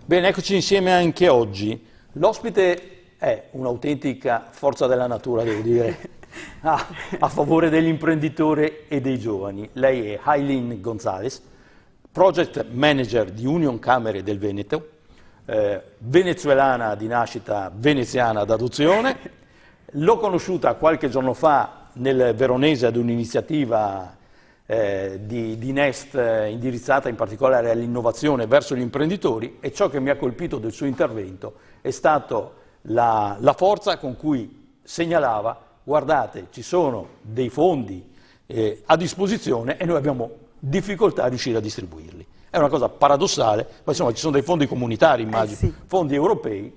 Bene, eccoci insieme anche oggi. L'ospite è un'autentica forza della natura, devo dire, a favore degli imprenditori e dei giovani. Lei è Ailín González, Project Manager di Union Camere del Veneto, venezuelana di nascita, veneziana d'adozione. L'ho conosciuta qualche giorno fa nel Veronese ad un'iniziativa di Nest indirizzata in particolare all'innovazione verso gli imprenditori, e ciò che mi ha colpito del suo intervento è stato la forza con cui segnalava: guardate, ci sono dei fondi a disposizione e noi abbiamo difficoltà a riuscire a distribuirli. È una cosa paradossale, ma insomma ci sono dei fondi comunitari, immagino, sì. Fondi europei,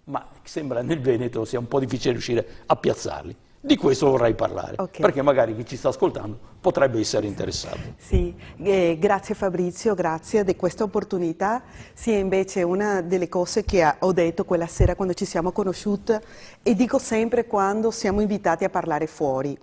ma sembra nel Veneto sia un po' difficile riuscire a piazzarli. Di questo vorrei parlare, perché magari chi ci sta ascoltando potrebbe essere interessato. Sì, grazie Fabrizio, grazie di questa opportunità. Sì, invece una delle cose che ho detto quella sera quando ci siamo conosciuti, e dico sempre quando siamo invitati a parlare fuori.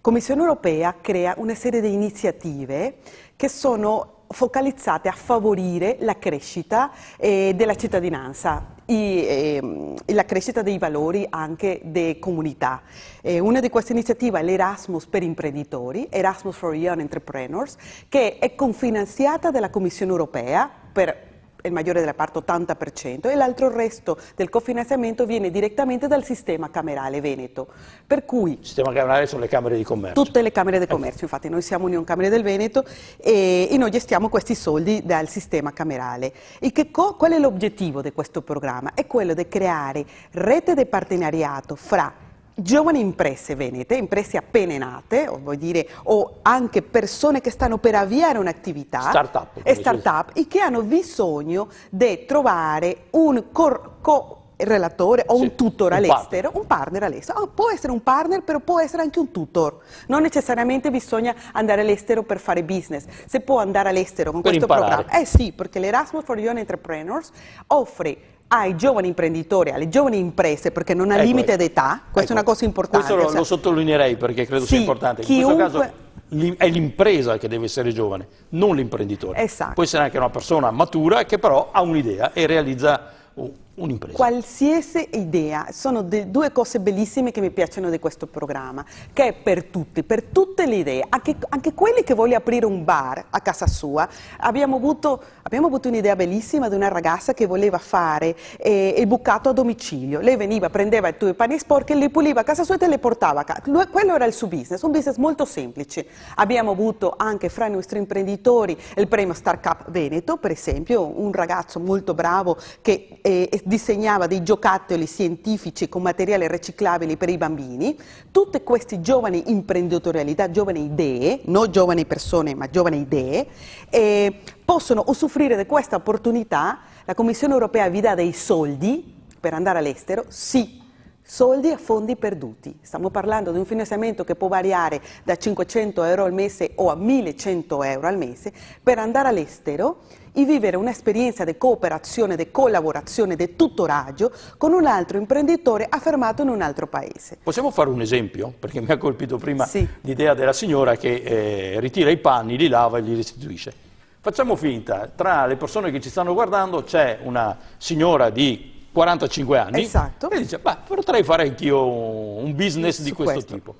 Commissione Europea crea una serie di iniziative che sono focalizzate a favorire la crescita della cittadinanza e la crescita dei valori anche delle comunità. Una di queste iniziative è l'Erasmus per imprenditori, Erasmus for Young Entrepreneurs, che è confinanziata dalla Commissione Europea per il maggiore della parte 80%, e l'altro resto del cofinanziamento viene direttamente dal sistema camerale veneto. Per cui Il sistema camerale sono le camere di commercio. tutte le camere di commercio, infatti noi siamo Union Camere del Veneto e noi gestiamo questi soldi dal sistema camerale. E qual è l'obiettivo di questo programma? È quello di creare rete di partenariato fra giovani imprese venete, imprese appena nate, o anche persone che stanno per avviare un'attività, start-up, e che hanno bisogno di trovare un relatore o un tutor all'estero, un partner all'estero. Può essere un partner, però può essere anche un tutor. Non necessariamente bisogna andare all'estero per fare business. Se può andare all'estero con questo programma. Sì, perché l'Erasmus for Young Entrepreneurs offre ai giovani imprenditori, alle giovani imprese, perché non ha limite d'età, questa è una cosa importante. Questo lo sottolineerei perché credo sia importante. In questo caso è l'impresa che deve essere giovane, non l'imprenditore. Esatto. Può essere anche una persona matura che però ha un'idea e realizza un'impresa. Qualsiasi idea, sono due cose bellissime che mi piacciono di questo programma, che è per tutte le idee, anche quelli che vogliono aprire un bar a casa sua. Abbiamo avuto un'idea bellissima di una ragazza che voleva fare il bucato a domicilio. Lei veniva, prendeva i tuoi pani sporchi, li puliva a casa sua e te li portava a casa. Quello era il suo business, un business molto semplice. Abbiamo avuto anche fra i nostri imprenditori il premio Startup Veneto, per esempio, un ragazzo molto bravo che disegnava dei giocattoli scientifici con materiali riciclabili per i bambini. Tutte queste giovani imprenditorialità, giovani idee, non giovani persone ma giovani idee, possono usufruire di questa opportunità. La Commissione Europea vi dà dei soldi per andare all'estero? Sì. Soldi a fondi perduti. Stiamo parlando di un finanziamento che può variare da 500 euro al mese o a 1100 euro al mese per andare all'estero e vivere un'esperienza di cooperazione, di collaborazione, di tutoraggio con un altro imprenditore affermato in un altro paese. Possiamo fare un esempio? Perché mi ha colpito prima l'idea della signora che ritira i panni, li lava e li restituisce. Facciamo finta, tra le persone che ci stanno guardando c'è una signora di 45 anni e dice: potrei fare anch'io un business di questo tipo.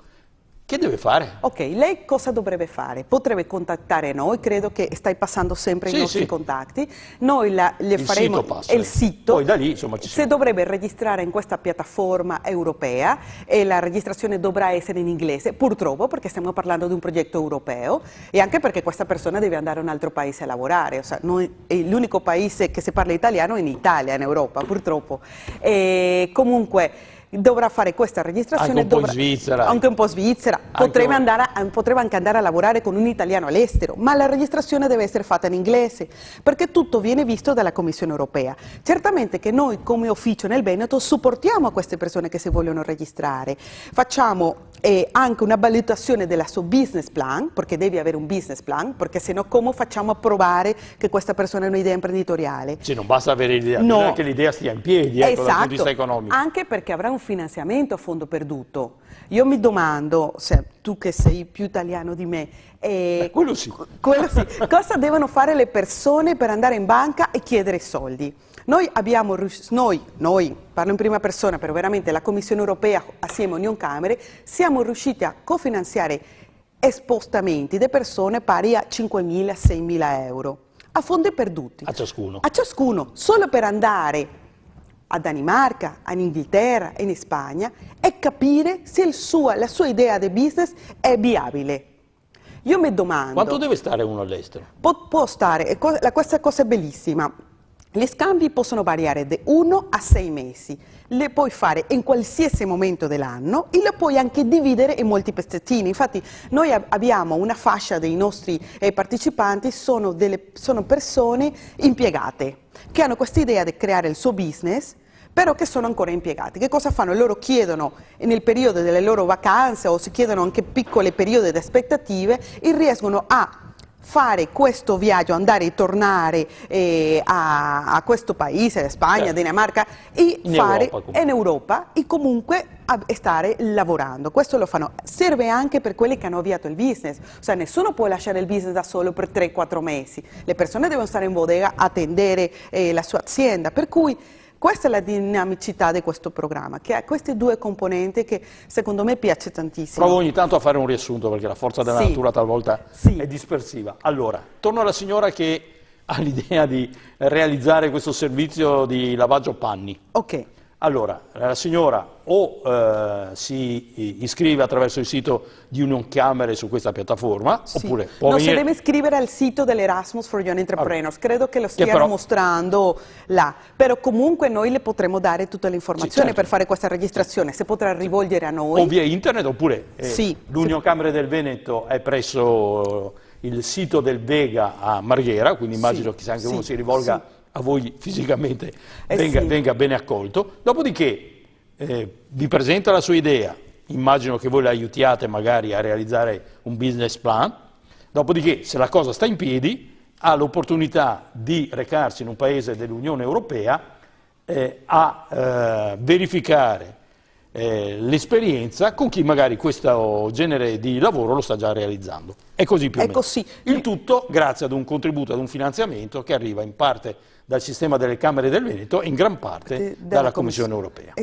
Che deve fare? Ok, lei cosa dovrebbe fare? Potrebbe contattare noi, credo che stai passando sempre i nostri contatti. Noi le faremo il sito. Poi da lì, insomma, si dovrebbe registrare in questa piattaforma europea e la registrazione dovrà essere in inglese, purtroppo, perché stiamo parlando di un progetto europeo e anche perché questa persona deve andare a un altro paese a lavorare. L'unico paese che si parla italiano è in Italia, in Europa, purtroppo. Comunque dovrà fare questa registrazione anche un po' in Svizzera, potrebbe anche andare a lavorare con un italiano all'estero, ma la registrazione deve essere fatta in inglese perché tutto viene visto dalla Commissione Europea. Certamente che noi come ufficio nel Veneto supportiamo queste persone che si vogliono registrare, facciamo anche una valutazione della suo business plan, perché devi avere un business plan, perché sennò come facciamo a provare che questa persona ha un'idea imprenditoriale? Non basta avere l'idea, bisogna che l'idea stia in piedi, dal punto di vista economico. Anche perché avrà un finanziamento a fondo perduto. Io mi domando, tu che sei più italiano di me, quello sì, cosa devono fare le persone per andare in banca e chiedere soldi? Noi, parlo in prima persona, però veramente la Commissione Europea assieme a Union Camere, siamo riusciti a cofinanziare spostamenti di persone pari a 5.000-6.000 euro, a fondi perduti. A ciascuno. A ciascuno, solo per andare a Danimarca, in Inghilterra e in Spagna e capire se la sua idea di business è viabile. Io mi domando... Quanto deve stare uno all'estero? Può stare, questa cosa è bellissima. Gli scambi possono variare da 1 a 6 mesi, le puoi fare in qualsiasi momento dell'anno e le puoi anche dividere in molti pezzettini. Infatti noi abbiamo una fascia dei nostri partecipanti, sono persone impiegate, che hanno questa idea di creare il suo business, però che sono ancora impiegati. Che cosa fanno? Loro chiedono nel periodo delle loro vacanze o si chiedono anche piccoli periodi di aspettative e riescono a fare questo viaggio, andare e tornare a questo paese, Spagna, certo. Danimarca, e in Europa e comunque stare lavorando. Questo lo fanno. Serve anche per quelli che hanno avviato il business, cioè nessuno può lasciare il business da solo per 3-4 mesi, le persone devono stare in bodega a tendere la sua azienda, per cui questa è la dinamicità di questo programma, che ha queste due componenti che secondo me piace tantissimo. Provo ogni tanto a fare un riassunto perché la forza della natura talvolta è dispersiva. Allora, torno alla signora che ha l'idea di realizzare questo servizio di lavaggio panni. Ok. Allora, la signora o si iscrive attraverso il sito di Union Camere su questa piattaforma, oppure può venire... si deve iscrivere al sito dell'Erasmus for Young Entrepreneurs, credo che lo stiano mostrando là, però comunque noi le potremo dare tutte le informazioni per fare questa registrazione, si potrà rivolgere a noi. O via internet, oppure l'Union Camere del Veneto è presso il sito del Vega a Marghera, quindi immagino che se anche uno si rivolga a voi fisicamente venga bene accolto. Dopodiché vi presenta la sua idea, immagino che voi la aiutiate magari a realizzare un business plan, dopodiché se la cosa sta in piedi ha l'opportunità di recarsi in un paese dell'Unione Europea a verificare l'esperienza con chi magari questo genere di lavoro lo sta già realizzando. È così più o meno. Il tutto grazie ad un contributo, ad un finanziamento che arriva in parte dal sistema delle Camere del Veneto e in gran parte dalla Commissione Europea.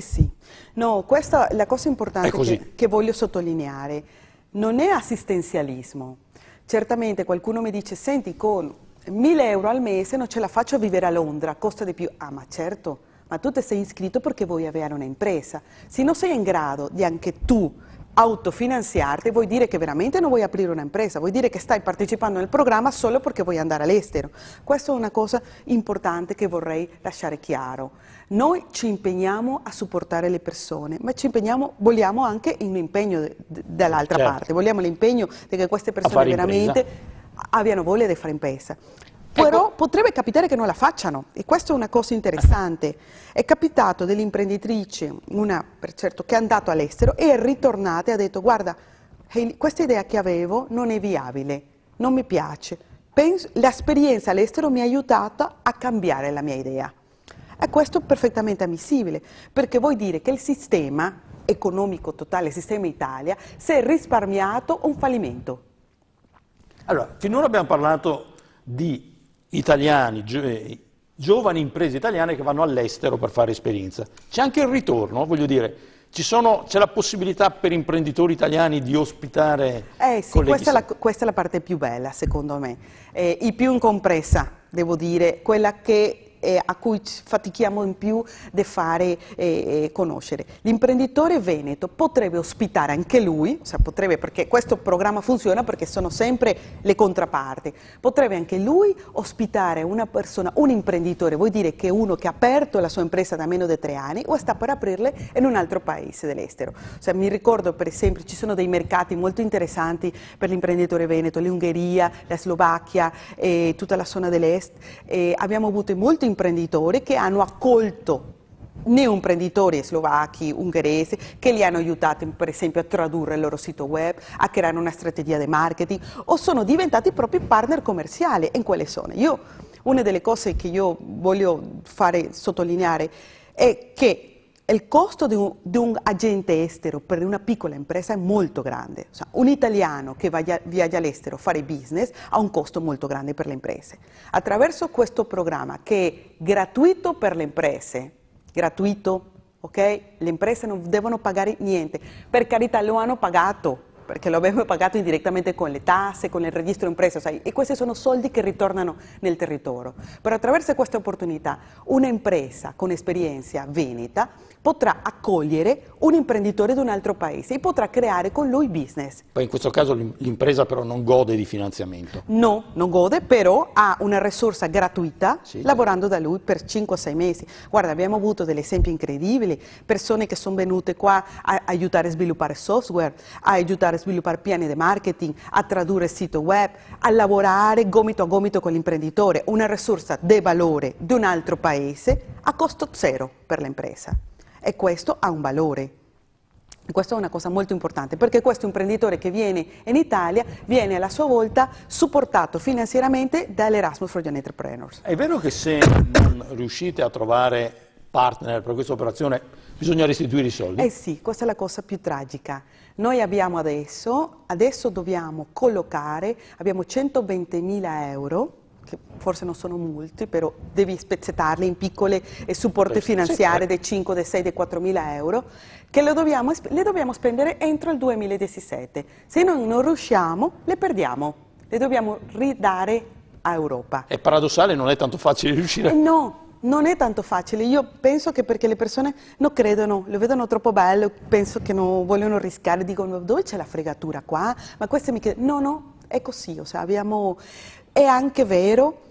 No, questa la cosa importante che voglio sottolineare. Non è assistenzialismo. Certamente qualcuno mi dice, senti, con 1.000 euro al mese non ce la faccio a vivere a Londra, costa di più. Ah, ma certo, ma tu ti sei iscritto perché vuoi avere un'impresa. Se non sei in grado di anche tu autofinanziarti, vuol dire che veramente non vuoi aprire un'impresa, vuol dire che stai partecipando nel programma solo perché vuoi andare all'estero. Questa è una cosa importante che vorrei lasciare chiaro. Noi ci impegniamo a supportare le persone, ma vogliamo anche un impegno dall'altra parte, vogliamo l'impegno di che queste persone veramente abbiano voglia di fare impresa. Però potrebbe capitare che non la facciano e questa è una cosa interessante. È capitato delle imprenditrici, una per certo, che è andata all'estero e è ritornata e ha detto guarda, questa idea che avevo non è viabile, non mi piace. L'esperienza all'estero mi ha aiutata a cambiare la mia idea. E questo è perfettamente ammissibile, perché vuol dire che il sistema economico totale, il sistema Italia, si è risparmiato un fallimento. Allora, finora abbiamo parlato di italiani, giovani imprese italiane che vanno all'estero per fare esperienza. C'è anche il ritorno, voglio dire, c'è la possibilità per imprenditori italiani di ospitare questa è la parte più bella secondo me, e più incompresa, devo dire, quella che a cui fatichiamo in più di fare conoscere. L'imprenditore veneto potrebbe ospitare anche lui, potrebbe, perché questo programma funziona perché sono sempre le controparti, potrebbe anche lui ospitare una persona, un imprenditore, vuol dire che uno che ha aperto la sua impresa da meno di 3 anni o sta per aprirle in un altro paese dell'estero. Mi ricordo per esempio ci sono dei mercati molto interessanti per l'imprenditore veneto, l'Ungheria, la Slovacchia, tutta la zona dell'est, abbiamo avuto molti imprenditori che hanno accolto neoimprenditori slovacchi, ungheresi, che li hanno aiutati per esempio a tradurre il loro sito web, a creare una strategia di marketing o sono diventati propri partner commerciali in quelle zone. Una delle cose che io voglio fare sottolineare è che il costo di un agente estero per una piccola impresa è molto grande. O sea, un italiano che viaggia all'estero a fare business ha un costo molto grande per le imprese. Attraverso questo programma, che è gratuito per le imprese, gratuito, ok? Le imprese non devono pagare niente. Per carità, lo hanno pagato, perché lo abbiamo pagato indirettamente con le tasse, con il registro imprese, sai, e questi sono soldi che ritornano nel territorio. Però attraverso questa opportunità una impresa con esperienza veneta potrà accogliere un imprenditore di un altro paese e potrà creare con lui business. Poi in questo caso l'impresa però non gode di finanziamento. No, non gode, però ha una risorsa gratuita, Sì, lavorando da lui per 5-6 mesi. Guarda, abbiamo avuto degli esempi incredibili, persone che sono venute qua a aiutare a sviluppare software, a aiutare a sviluppare piani di marketing, a tradurre sito web, a lavorare gomito a gomito con l'imprenditore, una risorsa di valore di un altro paese a costo zero per l'impresa. E questo ha un valore. Questa è una cosa molto importante, perché questo imprenditore che viene in Italia viene alla sua volta supportato finanziariamente dall'Erasmus for Young Entrepreneurs. È vero che se non riuscite a trovare partner per questa operazione bisogna restituire i soldi? Eh sì, questa è la cosa più tragica. Noi abbiamo adesso dobbiamo collocare, abbiamo 120.000 euro, che forse non sono molti, però devi spezzettarli in piccole supporti finanziari dei 5, dei 6, dei 4.000 euro, che le dobbiamo spendere entro il 2017. Se noi non riusciamo, le perdiamo, le dobbiamo ridare a Europa. È paradossale, non è tanto facile riuscire. No, non è tanto facile. Io penso che perché le persone non credono, lo vedono troppo bello, penso che non vogliono rischiare, dicono dove c'è la fregatura qua? Ma queste mi chiedono, no, è così, o sea, È anche vero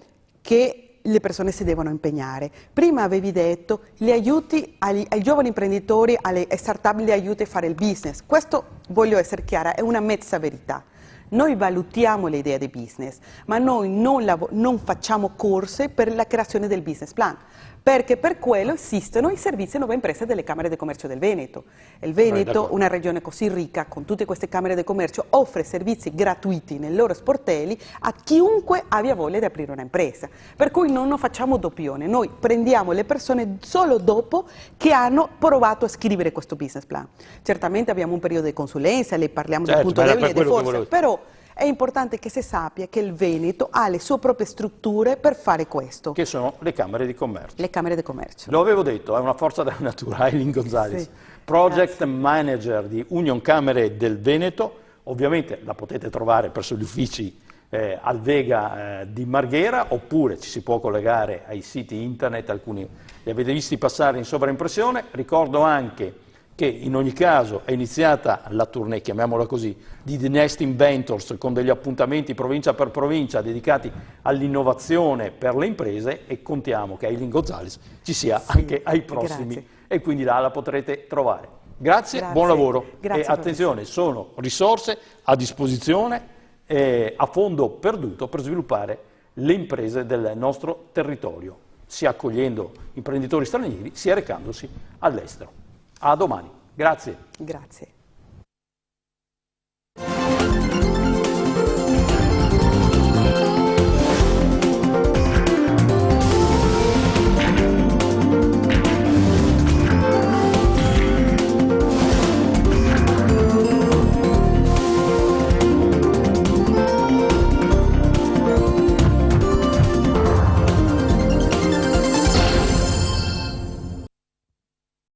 che le persone si devono impegnare. Prima avevi detto gli aiuti ai giovani imprenditori, alle start-up, li aiuti a fare il business. Questo, voglio essere chiara, è una mezza verità. Noi valutiamo le idee di business, ma noi non facciamo corse per la creazione del business plan, perché per quello esistono i servizi nuova impresa delle Camere di Commercio del Veneto. Il Veneto, una regione così ricca, con tutte queste Camere di Commercio, offre servizi gratuiti nei loro sportelli a chiunque abbia voglia di aprire un'impresa. Per cui non facciamo doppione, noi prendiamo le persone solo dopo che hanno provato a scrivere questo business plan. Certamente abbiamo un periodo di consulenza, le parliamo del punto debole e di forza, però è importante che si sappia che il Veneto ha le sue proprie strutture per fare questo. Che sono le Camere di Commercio. Le Camere di Commercio. Lo avevo detto, è una forza della natura, Aileen Gonzalez, Sì, Project grazie. Manager di Union Camere del Veneto. Ovviamente la potete trovare presso gli uffici al Vega di Marghera, oppure ci si può collegare ai siti internet, alcuni li avete visti passare in sovraimpressione. Ricordo anche che in ogni caso è iniziata la tournée, chiamiamola così, di The Next Inventors, con degli appuntamenti provincia per provincia dedicati all'innovazione per le imprese, e contiamo che Aileen Gonzalez ci sia anche ai prossimi, grazie. e quindi là la potrete trovare. Grazie, Grazie. buon lavoro. Grazie, e attenzione, sono risorse a disposizione a fondo perduto per sviluppare le imprese del nostro territorio, sia accogliendo imprenditori stranieri sia recandosi all'estero. A domani. Grazie. Grazie.